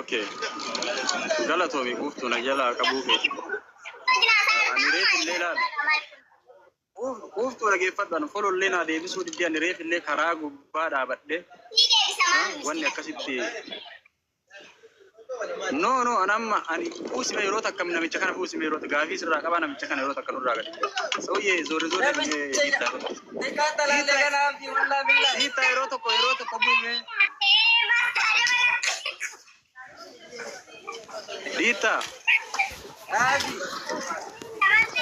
اوكي غلطوا بيقفتوا نجلا كبوكي انا ريت الليله قفتوا لقي فدان فولو لنا دي بسود دي انا ريت اللي كراغو بادا بدي واني كسبتي نو انا ما اني فوسي ميروتا كم نمي كان فوسي ميروتا غافي سرا كبانا مي كان يروتا كنو راغا سويه زور زور دي كاتا لا لغنا في والله بالله دي تايروتا كبو مي ديتا غافي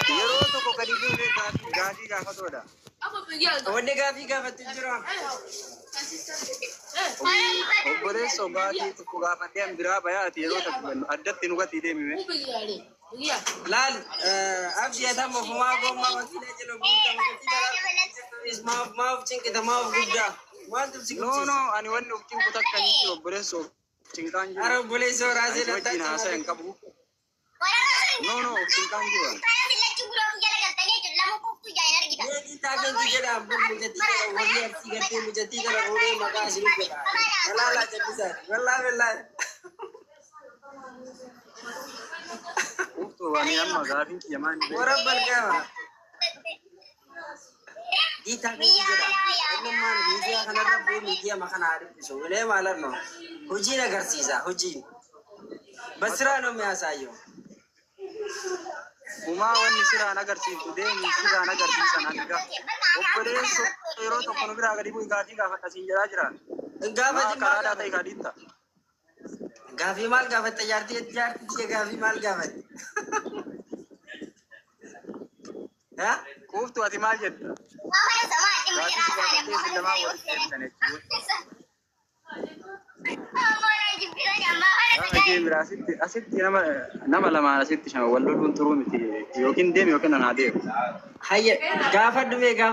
يروتا كو كدي بي غافي غافتودا ودي غافي غافتجرا Obore sogati ku gafate ambira baya atiro takben addatti nugati demi lal abdi adam fuma gomma wakile jelo bunta ngati dara isma maaf cinki tamam gudda wantum sikki no ani wanno cinku takkani obore so cinkanji ara bole so razi datta na sa enkabu no cinkanji wa ये ताकि तुझे ना अब मुझे तीन वही अच्छी करते मुझे तीन तरह होने मगा शुरू किया वल्ला जब सर वल्ला तो वानी हम मगा भी किया मान और अब बन गया ये ताकि तुझे ना इन्हें मान लीजिए खाना रब भी लीजिए मखाना आरिफ शो ले मालर नो हुजी ना घर सीजा हुजी बसरा नो में आसाइयो Uma wani sira nagar si today ni sira nagar si sananga oppore so ero to kono gira gadi bui gadi ga fata sinjara jira gafati karada tai gadita gafi mal gafata yarti ye gafi mal gafati ha kuftu ati mal jet gafi gafati silama wali tane أجي براسيتي أسيتي نما لما أسيتي شو والله دون ترومي تي يوكين ديم يوكين أنا ديم هيا غافد دومي ما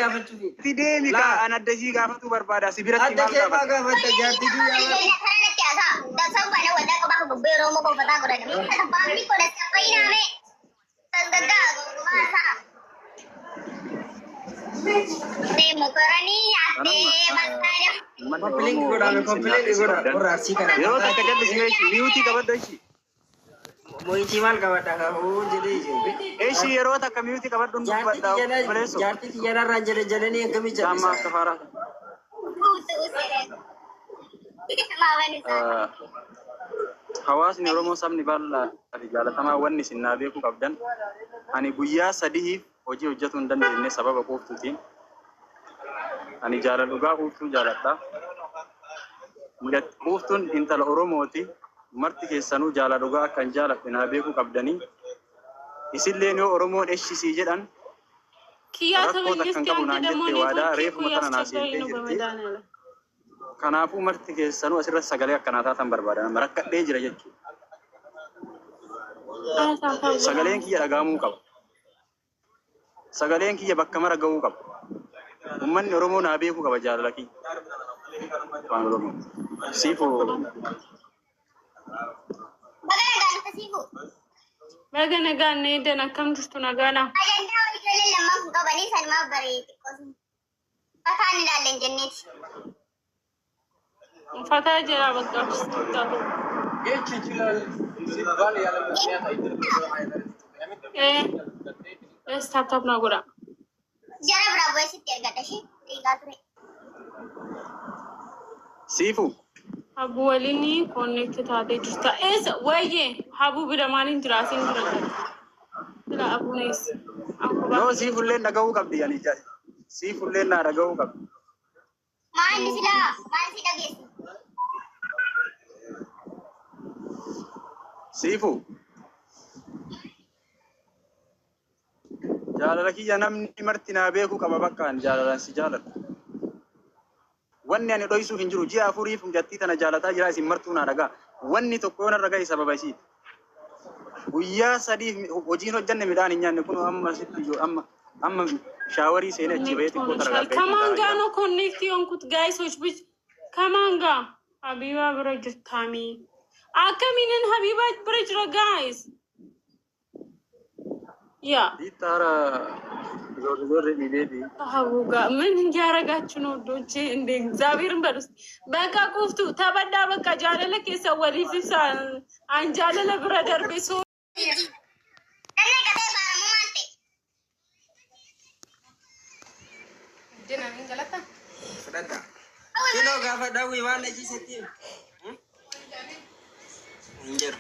غافد توفي في ديمي كا أنا دشي غافد تو بربادا سبيرة تي ما غافد تجارتي دي يا الله أنا كياسا دسم بنا ودا كبا ببيرو مكو فتا كورا بامبي كورا سباينا مي تنددا ماسا demo korani ate masaya complain gora orasi kana yo ta kadde shi liuti kabadda shi moy jimal kabadda ga o jede e shi yero ta community kabaddu badda preso jarti yana ranjele jeleni ngami jama sama safara hawas ni romo samni balla rijala tama wanni sinnabe ku kabdan ani guyya sadihi hoji hojjatun dandene sababa qoftutin ani jala duga qoftu jalata mudat qoftun intal oromoti marti keessanu jala duga kan jala binabe ku kabdani isilleni oromo eshisi jedhan kiyata wajjesti antedamoni wada refu matana nasite jirti kanafu marti keessanu asirra sagale akkanata tan barbada marakkadhe jira jechu sagalen kiyya dhagamu qaba sagalen kiyya bakka mara gawu qaba ummanni oromo na beeku qaba jaalalaki waan oromo sifu bagana ganne dana kam tustu nagana ajanda wajole lamma qabani salma bareeti qosim fatani dalle jannati fata jira bakka tustu yechi jilal sibali ala miyata idil start up na gura jara bravo esi tergatashi tigature sifu abu walini connect taate jirta es waye habu bidamanin jirasin jira abu nes no sifu len nagawu qabdi yani sifu len na nagawu qabdi man sila gesi sifu jaalalaki namni martina beeku qaba bakkaan jaalalan si jaalatu wanni ani dhoysuu hin jiru ji'a afuriif jattii tana jaalataa jira isin martuu na dhagaa wanni tokko yoona dhagaa sababa isii guyyaa sadii hojiin hojjanne midhaan hin nyaanne kun amma sitti jiru amma shaawarii seenee achi bahee xiqqoo taragaagee kamanga no connect yonkut guys which kamanga habiba bira jirtami akaminen habiba bira jira guys yeah ditara ዞር ዞር ሚቤቢ አውጋ ምን እንዲያረጋችሁ ነው ወዶቼ? እንደ እግዚአብሔርን በሉስ በቃ ቁፍቱ ተበዳ በቃ ጃለለ ከሰው ወሊፊሳ አንጃለለ ብረደር ቤሶ Kilo gafa dawi wala ji setim. Injer.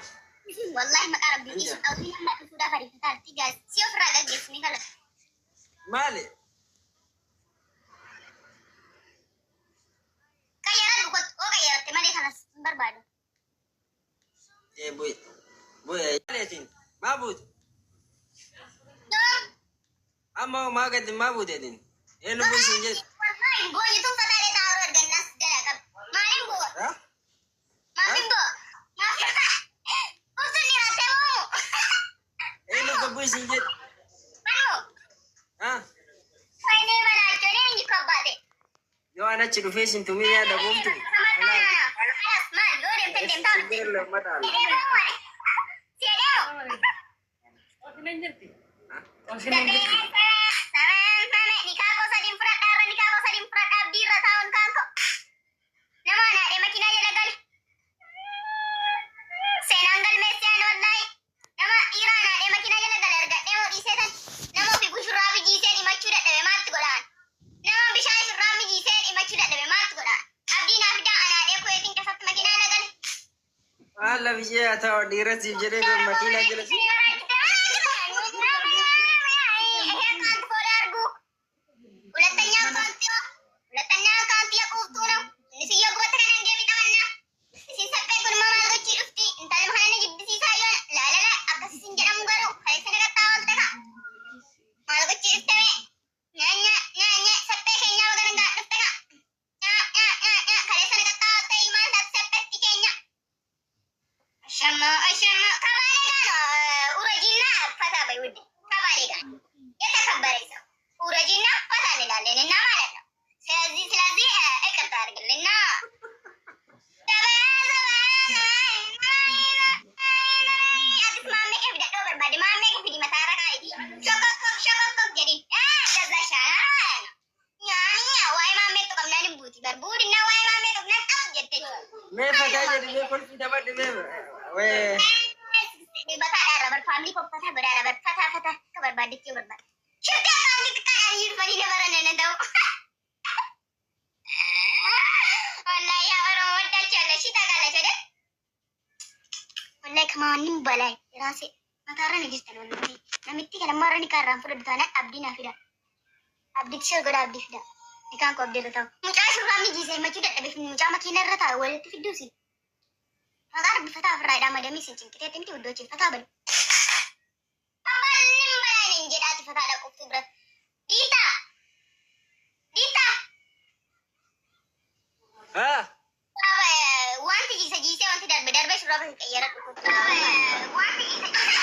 Wallahi makarab di isu tau ni mak sudah hari kita tiga siap raga guys ni kalau. Male. Kaya lu kot oh kaya temani kalau berbadu. Boy. Boy lesin. Mabut. Dong. Amma magad mabut edin. Enu boy sinjer. Wallahi boy itu kata dia taruh ganas jalan. Main bo. Ha? Main bo. Kau sini rasa mau. Enu ko boy sinjer. Mau. Ha? Main ni mana curi ni kau bade. Yo ana chidu facing to me ya da bomtu. Man, lo dem pendem tahu. Sinjer le madal. Allah biya ta dira si jere ko makina jere. Me pakai jadi me pun dapat de me. We. Family ko pata berada berfata kabar badik yo berbat. Cerita kami kekayaan Irfan ini barang daw. Wallahi ya orang wadah cala cita kala cede. Wallahi kemanin balai rasi mataran ni gistan wallahi. Namitti kana marani karam furu bitana abdi nafida. Abdi sel goda abdi fida. Ikan ko abdi tahu. Mucha surami gise macuda tapi mucha makina rata wal tifidusi. Agar bifata afraida madami sincin kita temti udo cifata bal. Jadi fata ada kopi berat. Dita. Ha? Apa ya? Wanti jisa wanti dan bedar besok berapa kayak yarat kopi. Apa ya? Wanti jisa.